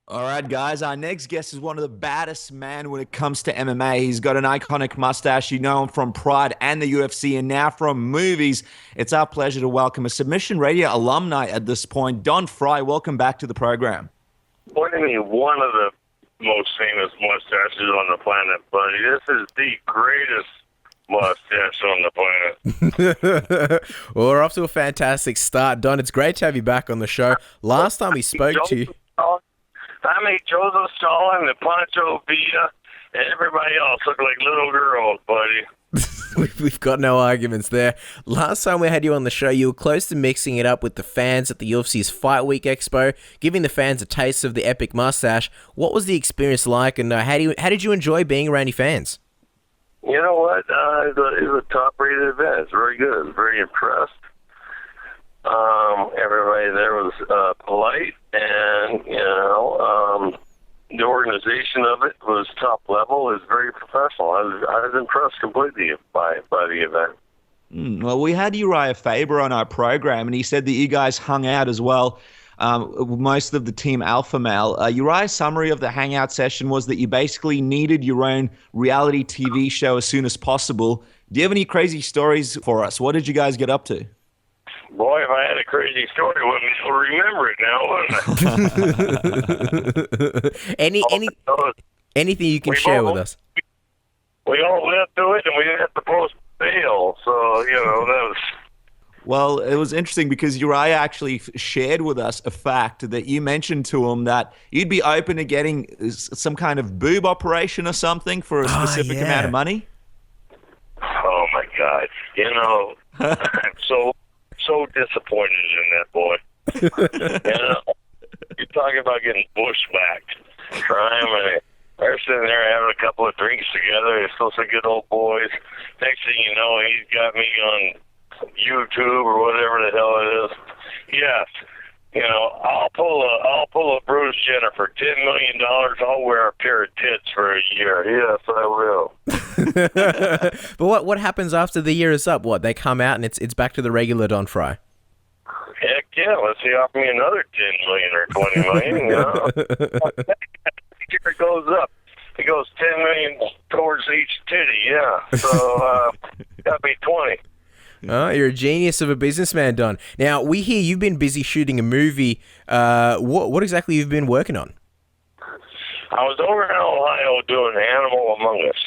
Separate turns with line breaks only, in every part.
All right, guys. Our next guest is one of the baddest men when it comes to MMA. He's got an iconic mustache. You know him from Pride and the UFC, and now from movies. It's our pleasure to welcome a Submission Radio alumni at this point, Don Frye. Welcome back to the program.
What do you mean, one of the most famous mustaches on the planet, buddy? This is the greatest mustache on the planet.
Well, we're off to a fantastic start. Don, it's great to have you back on the show. Last time we spoke to you...
I made Joseph Stalin and Pancho Villa and everybody else look like little girls, buddy.
We've got no arguments there. Last time we had you on the show, you were close to mixing it up with the fans at the UFC's Fight Week Expo, giving the fans a taste of the epic mustache. What was the experience like, and how did you enjoy being around your fans?
You know what? It was a top-rated event. It's very good. I was very impressed. Everybody there was polite, and the organization of it was top level. It was very professional. I was impressed completely by the event.
Well, we had Uriah Faber on our program, and he said that you guys hung out as well. Most of the team alpha male. Uriah's summary of the hangout session was that you basically needed your own reality TV show as soon as possible. Do you have any crazy stories for us? What did you guys get up to?
Boy, if I had a crazy story, I wouldn't be able to remember it now,
Anything you can share with us?
We all lived through it, and we didn't have to post bail, so, that was...
Well, it was interesting because Uriah actually shared with us a fact that you mentioned to him that you'd be open to getting some kind of boob operation or something for a specific amount of money.
Oh, my God. I'm so disappointed in that boy. You're talking about getting bushwhacked. Crime, and they're sitting there having a couple of drinks together. They're supposed to be good old boys. Next thing you know, he's got me on YouTube or whatever the hell it is. Yes, I'll pull a Bruce Jenner for $10 million. I'll wear a pair of tits for a year. Yes, I will.
But what happens after the year is up? What, they come out and it's back to the regular Don Frye?
Heck yeah, let's see, offer me another $10 million or $20 million. It goes up. It goes $10 million towards each titty. Yeah, so that'd be 20.
Oh, you're a genius of a businessman, Don. Now, we hear you've been busy shooting a movie. What exactly you've been working on?
I was over in Ohio doing Animal Among Us.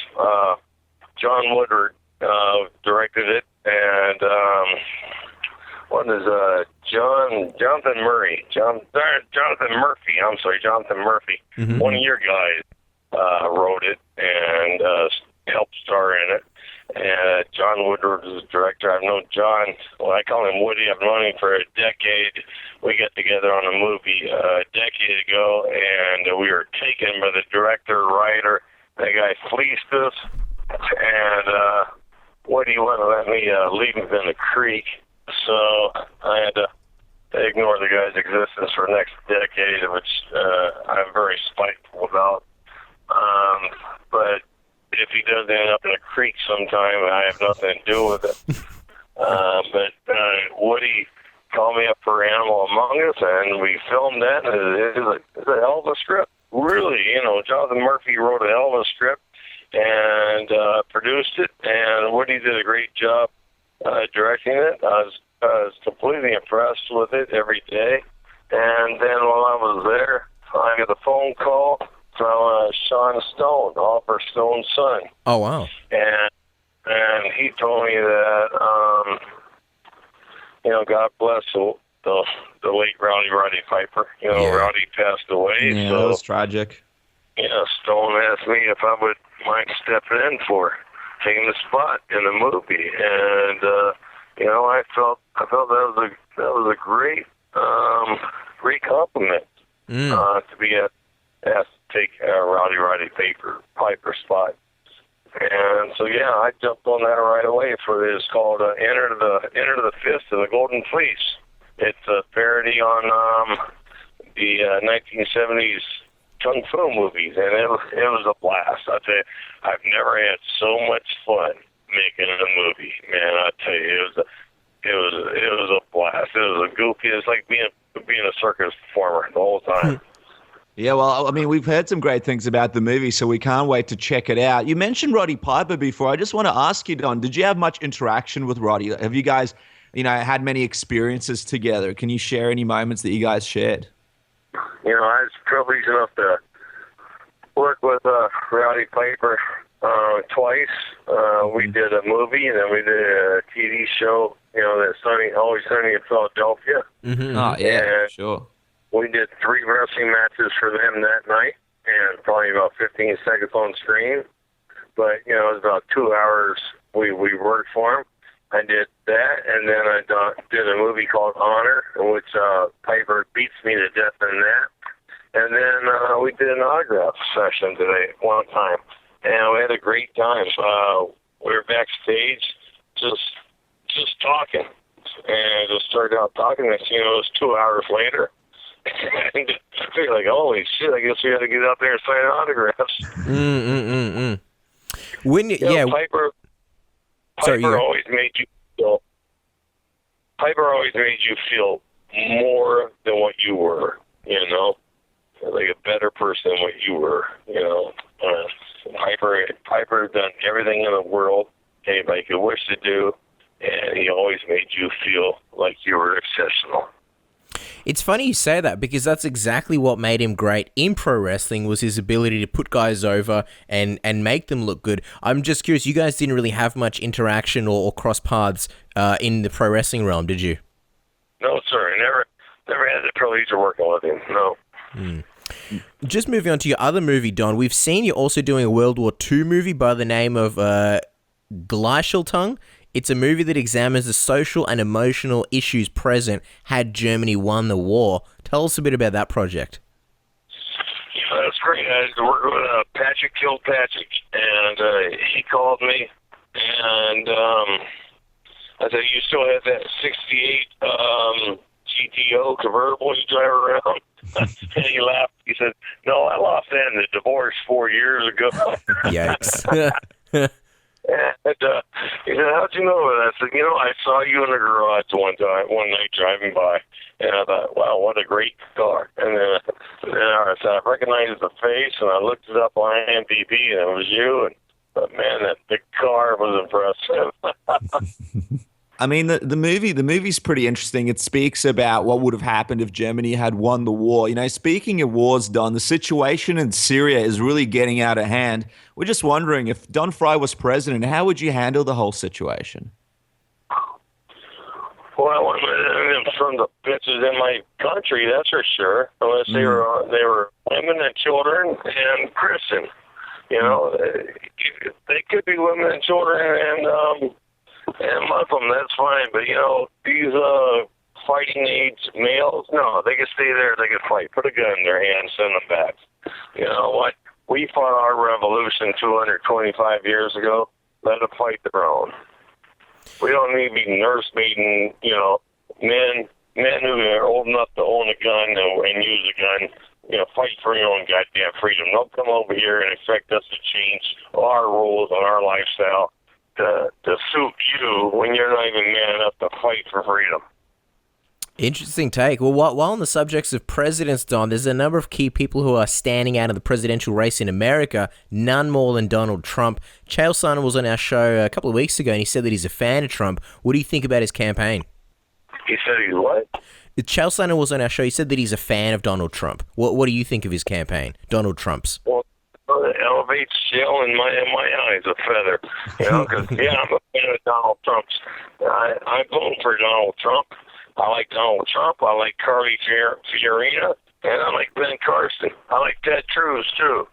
John Woodward directed it, and Jonathan Murphy. Jonathan Murphy.
Mm-hmm.
One of your guys wrote it and helped star in it. And John Woodward is the director. I've known John, I call him Woody. I've known him for a decade. We got together on a movie a decade ago, and we were taken by the director, writer. That guy fleeced us, and Woody wouldn't let me leave him in the creek. So I had to ignore the guy's existence for the next decade, which I'm very spiteful about. But if he does end up in a creek sometime, I have nothing to do with it. But Woody called me up for Animal Among Us, and we filmed that. It's a hell of a script. Really, Jonathan Murphy wrote a hell of a script and produced it, and Woody did a great job directing it. I was completely impressed with it every day. And then while I was there, I got a phone call from Sean Stone, Oliver Stone's son.
Oh, wow.
And he told me that, God bless the late Rowdy Piper. Rowdy passed away.
Yeah,
so,
that was tragic.
Stone asked me if I would mind stepping in for taking the spot in the movie. And, I felt that was a great compliment to be asked to take Rowdy Piper spot. And so I jumped on that right away for this called Enter the Fist of the Golden Fleece. It's a parody on the 1970s Kung Fu movies, and it was a blast. I tell you, I've never had so much fun making a movie, man. I tell you, it was a blast. It was a goofy. It's like being a circus performer the whole time.
Yeah, well, I mean, we've heard some great things about the movie, so we can't wait to check it out. You mentioned Roddy Piper before. I just want to ask you, Don, did you have much interaction with Roddy? Have you guys, had many experiences together? Can you share any moments that you guys shared?
I was privileged enough to work with Rowdy Piper twice. We did a movie, and then we did a TV show, that Always Sunny in Philadelphia.
Mm-hmm.
Oh, yeah,
And
sure.
we did 3 wrestling matches for them that night, and probably about 15 seconds on screen. But, it was about 2 hours we worked for them. I did that, and then I did a movie called Honor, in which Piper beats me to death in that. And then we did an autograph session today one time, and we had a great time. We were backstage just talking, and just started out talking. Next thing you know, it was 2 hours later. And I feel like, holy shit, I guess we had to get up there and sign autographs.
When
Piper
Sorry,
always made you feel. Piper always made you feel more than what you were. Like a better person than what you were. Piper done everything in the world anybody could wish to do, and he always made you feel like you were exceptional.
It's funny you say that, because that's exactly what made him great in pro wrestling, was his ability to put guys over and make them look good. I'm just curious, you guys didn't really have much interaction or cross paths in the pro wrestling realm, did you?
No, sir. I never had the privilege of working with him, no.
Just moving on to your other movie, Don, we've seen you also doing a World War II movie by the name of Gleicheltung. It's a movie that examines the social and emotional issues present had Germany won the war. Tell us a bit about that project.
Yeah, that's great. I worked with Patrick Kilpatrick, and he called me, and I said, you still have that 68 GTO convertible you drive around? And he laughed. He said, no, I lost that in the divorce 4 years ago.
Yikes.
And he said, how'd you know that? I said, I saw you in the garage one night driving by, and I thought, wow, what a great car. And then I said, I recognized the face, and I looked it up on IMDb, and it was you. But man, the car was impressive.
I mean, the movie's pretty interesting. It speaks about what would have happened if Germany had won the war. Speaking of wars, Don, the situation in Syria is really getting out of hand. We're just wondering, if Don Frye was president, how would you handle the whole situation?
Well, I wouldn't let them from the bitches in my country, that's for sure. Unless they were women and children and Christian. They could be women and children and Muslim, that's fine. But, these fighting age males, no, they can stay there, they can fight. Put a gun in their hand, send them back. You know what? We fought our revolution 225 years ago. Let them fight their own. We don't need to be nursemaiden, men who are old enough to own a gun and use a gun. Fight for your own goddamn freedom. Don't come over here and expect us to change our rules and our lifestyle to suit you when you're not even man enough to fight for freedom.
Interesting take. Well, while on the subjects of presidents, Don, there's a number of key people who are standing out in the presidential race in America, none more than Donald Trump. Chael Sonnen was on our show a couple of weeks ago, and he said that he's a fan of Trump. What do you think about his campaign?
He said he's what?
Chael Sonnen was on our show. He said that he's a fan of Donald Trump. What do you think of his campaign, Donald Trump's?
Well, it elevates Chael in my eyes a feather. Because, I'm a fan of Donald Trump's. I'm voting for Donald Trump. I like Donald Trump. I like Carly Fiorina. And I like Ben Carson. I like Ted Cruz, too.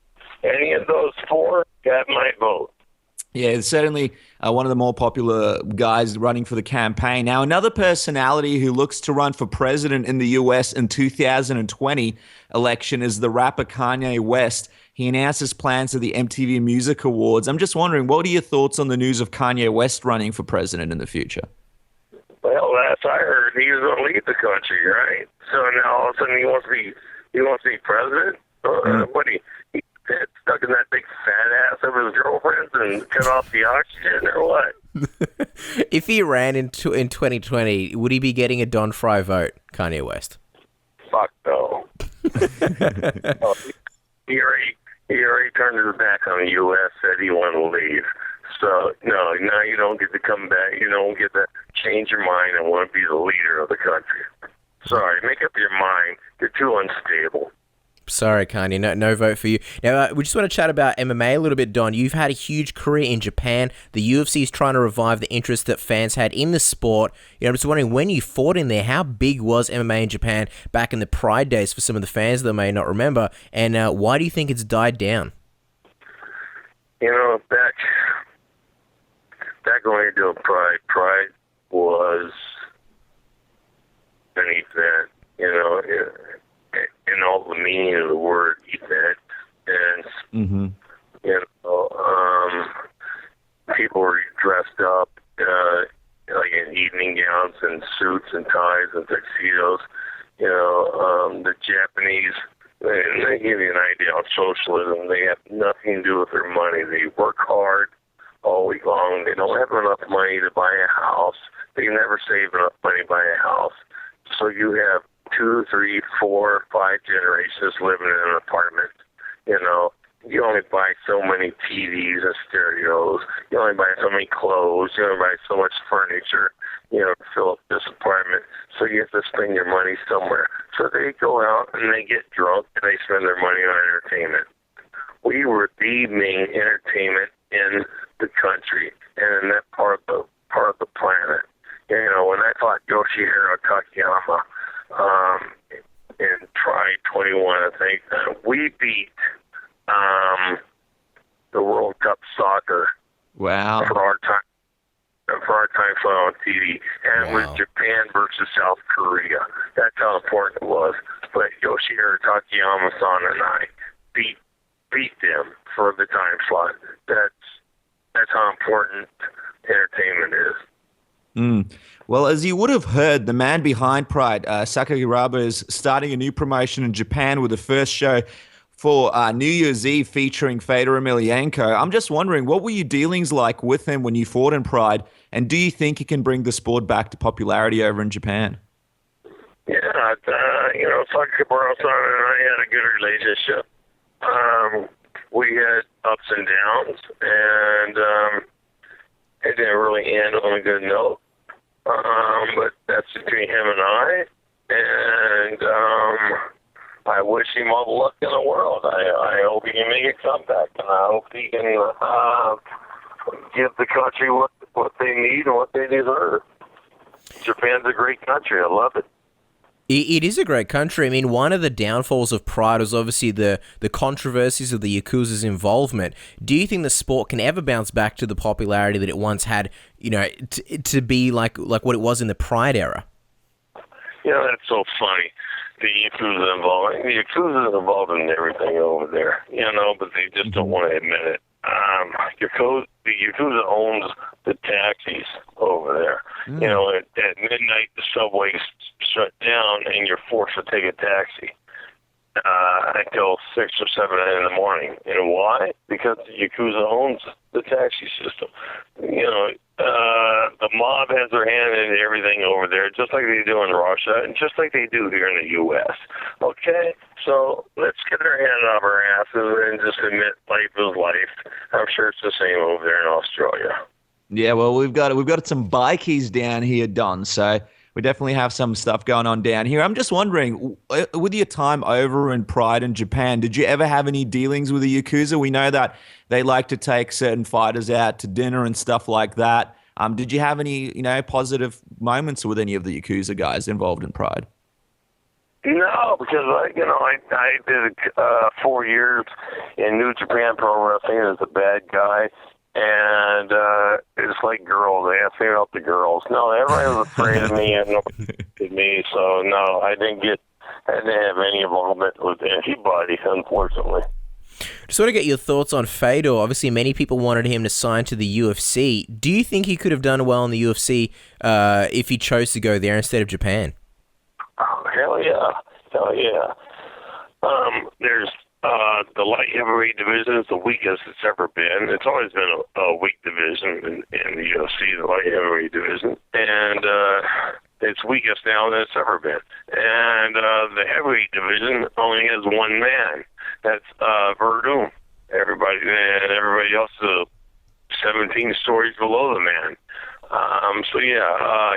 Any of those four got my vote.
Yeah, it's certainly one of the more popular guys running for the campaign. Now, another personality who looks to run for president in the U.S. in 2020 election is the rapper Kanye West. He announced his plans at the MTV Music Awards. I'm just wondering, what are your thoughts on the news of Kanye West running for president in the future?
Well, last I heard, he was going to lead the country, right? So now all of a sudden he wants to be president? What he stuck in that big fat ass of his girlfriend's and cut off the oxygen or what?
If he ran in 2020, would he be getting a Don Frye vote, Kanye West?
Fuck no. Oh, he already turned his back on the U.S., said he wanted to leave. So, no, now you don't get to come back. You don't get to change your mind and want to be the leader of the country. Sorry, make up your mind. You're too unstable.
Sorry, Kanye, no vote for you. Now, we just want to chat about MMA a little bit, Don. You've had a huge career in Japan. The UFC is trying to revive the interest that fans had in the sport. I'm just wondering, when you fought in there, how big was MMA in Japan back in the Pride days for some of the fans that may not remember, and why do you think it's died down?
Back when we were doing Pride was an event, in all the meaning of the word event. And, people were dressed up, like in evening gowns and suits and ties and tuxedos. The Japanese, and they give you an idea of socialism. They have nothing to do with their money. They work hard all week long. They don't have enough money to buy a house. They never save enough money to buy a house. So you have 2, 3, 4, 5 generations living in an apartment. You only buy so many TVs and stereos. You only buy so many clothes. You only buy so much furniture, to fill up this apartment. So you have to spend your money somewhere. So they go out and they get drunk and they spend their money on entertainment. We were the main entertainment in the country and in that part of the planet. When I fought Yoshihiro Takayama in Pride 21, I think, we beat the World Cup soccer.
Wow.
For our time slot on TV, and it was Japan versus South Korea. That's how important it was. But Yoshihiro Takayama-san and I beat them for the time slot. That's how important entertainment is.
Well, as you would have heard, the man behind Pride, Sakikabara, is starting a new promotion in Japan with the first show for New Year's Eve featuring Fedor Emelianenko. I'm just wondering, what were your dealings like with him when you fought in Pride, and do you think he can bring the sport back to popularity over in Japan?
Yeah, Sakikabara-san and I had a good relationship. We had ups and downs, and it didn't really end on a good note. But that's between him and I, and I wish him all the luck in the world. I hope he can make a comeback, and I hope he can give the country what they need and what they deserve. Japan's a great country. I love it.
It is a great country. I mean, one of the downfalls of Pride was obviously the controversies of the Yakuza's involvement. Do you think the sport can ever bounce back to the popularity that it once had, to be like what it was in the Pride era?
That's so funny. The Yakuza is involved in everything over there, but they just don't want to admit it. The Yakuza owns the taxis over there. At midnight, the subways shut down, and you're forced to take a taxi until 6 or 7 in the morning. And why? Because the Yakuza owns the taxi system. The mob has their hand in everything over there, just like they do in Russia, and just like they do here in the U.S. Okay? So let's get our hand off our asses and just admit life is life. I'm sure it's the same over there in Australia.
Yeah, well, we've got some bikies down here, Don, so we definitely have some stuff going on down here. I'm just wondering, with your time over in Pride in Japan, did you ever have any dealings with the Yakuza? We know that they like to take certain fighters out to dinner and stuff like that. Did you have any, positive moments with any of the Yakuza guys involved in Pride?
No, because I did 4 years in New Japan Pro Wrestling as a bad guy, and it's like girls. They have to figure out the girls. No, everybody was afraid of me and nobody did me. So no, I didn't have any involvement with anybody, unfortunately.
Just want to get your thoughts on Fedor. Obviously, many people wanted him to sign to the UFC. Do you think he could have done well in the UFC if he chose to go there instead of Japan?
Oh, hell yeah. There's the light heavyweight division is the weakest it's ever been. It's always been a weak division in the UFC, the light heavyweight division. And it's weakest now than it's ever been. And the heavyweight division only has one man. That's Verdun. Everybody else is 17 stories below the man.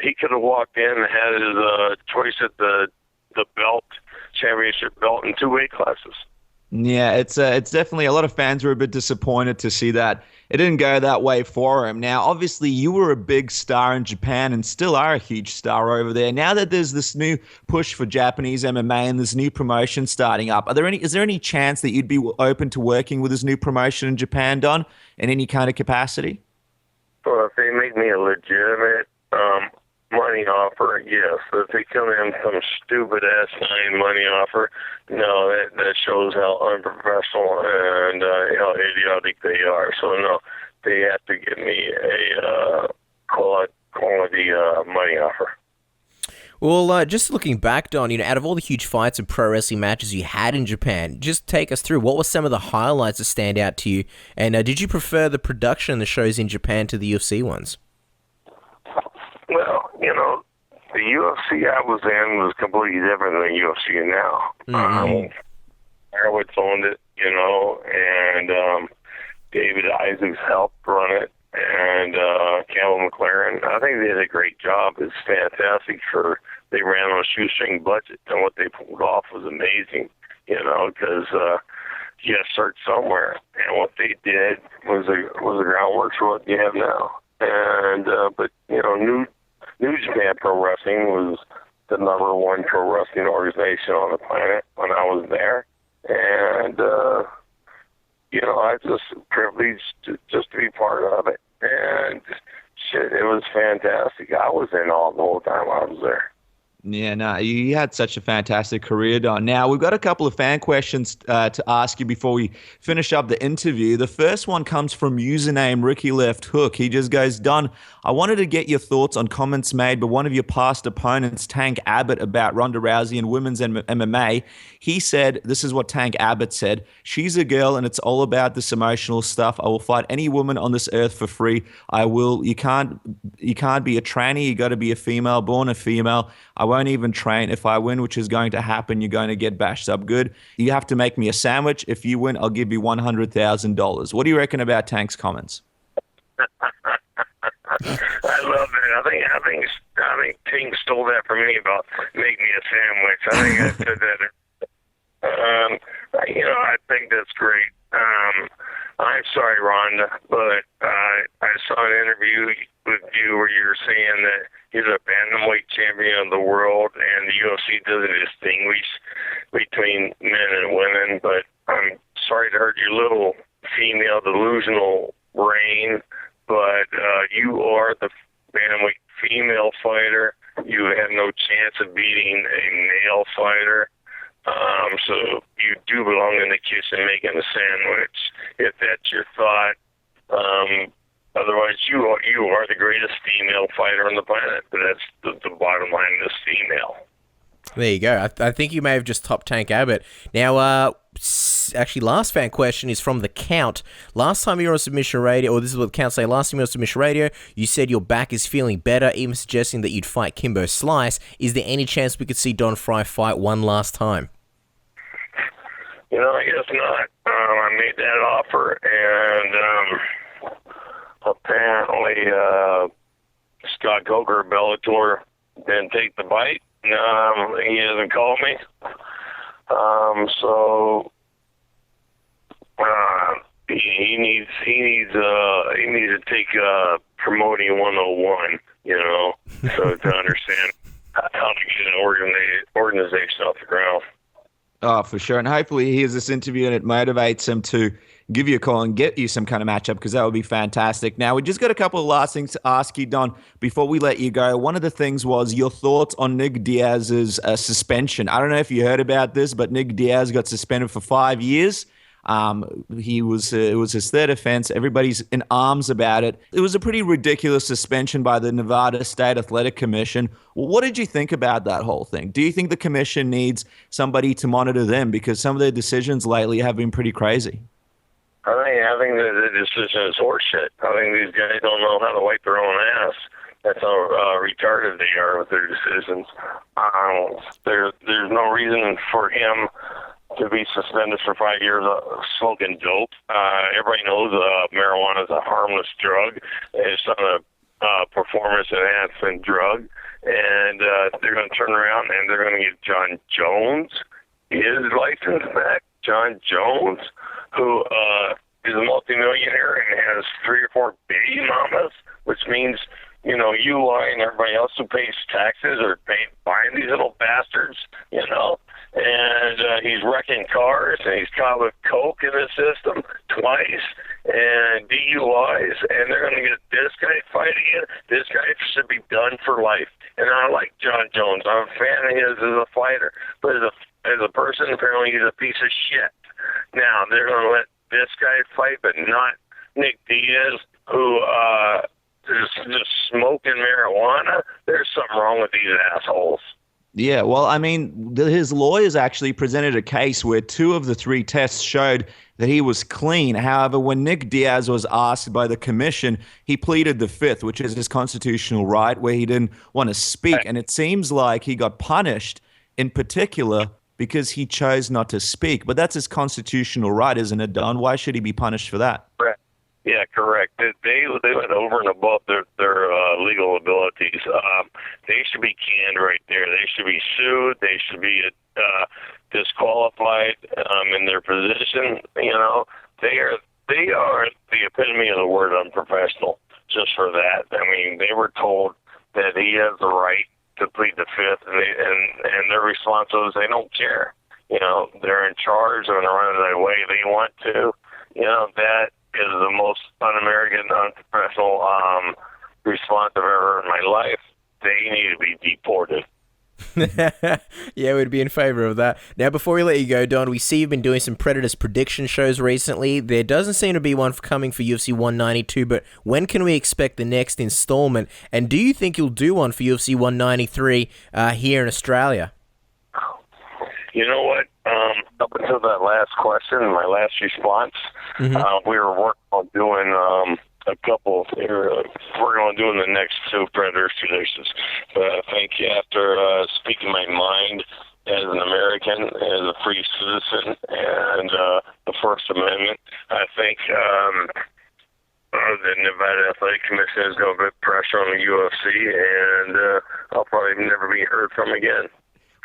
He could have walked in and had his choice at the belt, championship belt in 2 weight classes.
Yeah, it's definitely, a lot of fans were a bit disappointed to see that it didn't go that way for him. Now, obviously, you were a big star in Japan and still are a huge star over there. Now that there's this new push for Japanese MMA and this new promotion starting up, is there any chance that you'd be open to working with this new promotion in Japan, Don, in any kind of capacity?
Well, if they make me a legitimate money offer, yes. If they come in some stupid asinine money offer, no, that shows how unprofessional and how idiotic they are. So no, they have to give me a quality money offer.
Well, just looking back, Don, out of all the huge fights and pro wrestling matches you had in Japan, just take us through, what were some of the highlights that stand out to you? And did you prefer the production of the shows in Japan to the UFC ones?
Well, the UFC I was in was completely different than the UFC now. Abbott owned it, and David Isaacs helped run it, and Campbell McLaren. I think they did a great job. It's fantastic they ran on a shoestring budget, and what they pulled off was amazing, because you got to start somewhere. And what they did was the groundwork for what you have now. And but New Japan Pro Wrestling was the number one pro wrestling organization on the planet when I was there, and I was just privileged to be part of it. And it was fantastic. I was in all the whole time I was there.
Yeah, no, you had such a fantastic career, Don. Now, we've got a couple of fan questions to ask you before we finish up the interview. The first one comes from username Ricky Left Hook. He just goes, Don, I wanted to get your thoughts on comments made by one of your past opponents, Tank Abbott, about Ronda Rousey and women's MMA. He said, this is what Tank Abbott said, she's a girl and it's all about this emotional stuff. I will fight any woman on this earth for free. I will. You can't be a tranny. You got to be a female, born a female. I won't even train. If I win, which is going to happen, you're going to get bashed up good. You have to make me a sandwich. If you win, I'll give you $100,000. What do you reckon about Tank's comments?
I love it. I think Tank stole that from me about make me a sandwich. I think I said that. I think that's great. I'm sorry, Ronda, but I saw an interview with you where you were saying that you're the bantamweight champion of the world, and the UFC doesn't distinguish between men and women. But I'm sorry to hurt your little female delusional brain, but you are the bantamweight female fighter. You have no chance of beating a male fighter. So you do belong in the kitchen making a sandwich, if that's your thought. Otherwise, you are the greatest female fighter on the planet. But that's the bottom line is female.
There you go. I think you may have just topped Tank Abbott. Now, actually, last fan question is from The Count. Last time you were on Submission Radio, or this is what The Count say, last time you were on Submission Radio, you said your back is feeling better, even suggesting that you'd fight Kimbo Slice. Is there any chance we could see Don Frye fight one last time?
I guess not. I made that offer, and apparently Scott Coker, Bellator, didn't take the bite. He hasn't called me. So he needs to take promoting 101, so to understand how to get an organization off the ground.
Oh, for sure. And hopefully he hears this interview and it motivates him to give you a call and get you some kind of matchup, because that would be fantastic. Now, we just got a couple of last things to ask you, Don, before we let you go. One of the things was your thoughts on Nick Diaz's suspension. I don't know if you heard about this, but Nick Diaz got suspended for 5 years. It was his third offense. Everybody's in arms about it. It was a pretty ridiculous suspension by the Nevada State Athletic Commission. Well, what did you think about that whole thing? Do you think the commission needs somebody to monitor them? Because some of their decisions lately have been pretty crazy.
I think the decision is horseshit. I think these guys don't know how to wipe their own ass. That's how retarded they are with their decisions. There's no reason for him to be suspended for 5 years smoking dope. Everybody knows marijuana is a harmless drug. It's not a performance-enhancing drug. And they're going to turn around and they're going to give Jon Jones his license back. Jon Jones, who is a multimillionaire and has 3 or 4 baby mamas, which means, you know, you and everybody else who pays taxes are buying these little bastards, you know. And he's wrecking cars, and he's caught with coke in the system twice, and DUIs, and they're going to get this guy fighting it. This guy should be done for life. And I like Jon Jones. I'm a fan of his as a fighter, but as a person, apparently he's a piece of shit. Now, they're going to let this guy fight, but not Nick Diaz, who is just smoking marijuana. There's something wrong with these assholes.
Yeah, well, I mean, his lawyers actually presented a case where 2 of the 3 tests showed that he was clean. However, when Nick Diaz was asked by the commission, he pleaded the 5th, which is his constitutional right, where he didn't want to speak. And it seems like he got punished in particular because he chose not to speak. But that's his constitutional right, isn't it, Don? Why should he be punished for that?
Correct. Yeah, correct. They went over and above their legal abilities. They should be canned right there. They should be sued. They should be disqualified in their position. You know, they are the epitome of the word unprofessional. Just for that, I mean, they were told that he has the right to plead the 5th, and their response was they don't care. You know, they're in charge. They're going to run it the way they want to. You know, that is the most un-American, unprofessional response I've ever heard in my life. They need to be deported.
Yeah, we'd be in favor of that. Now, before we let you go, Don, we see you've been doing some Predators prediction shows recently. There doesn't seem to be one coming for UFC 192, but when can we expect the next installment? And do you think you'll do one for UFC 193 here in Australia?
You know what? Up until that last question, my last response, we were working on doing a couple. We're going to do in the next 2 Predators traditions. But I think after speaking my mind as an American, as a free citizen, and the First Amendment, I think the Nevada Athletic Commission is going to put pressure on the UFC, and I'll probably never be heard from again.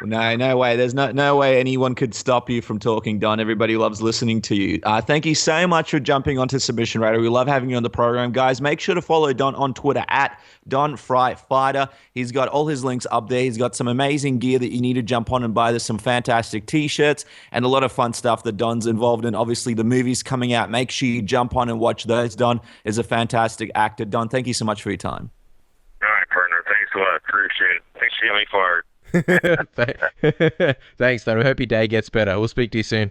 No way. There's no way anyone could stop you from talking, Don. Everybody loves listening to you. Thank you so much for jumping onto Submission Radar. We love having you on the program. Guys, make sure to follow Don on Twitter at Don Frye Fighter. He's got all his links up there. He's got some amazing gear that you need to jump on and buy. There's some fantastic T-shirts and a lot of fun stuff that Don's involved in. Obviously, the movies coming out. Make sure you jump on and watch those. Don is a fantastic actor. Don, thank you so much for your time.
All right, partner. Thanks a lot. Appreciate it. Thanks for getting me fired.
Thanks, Don. We hope your day gets better. We'll speak to you soon.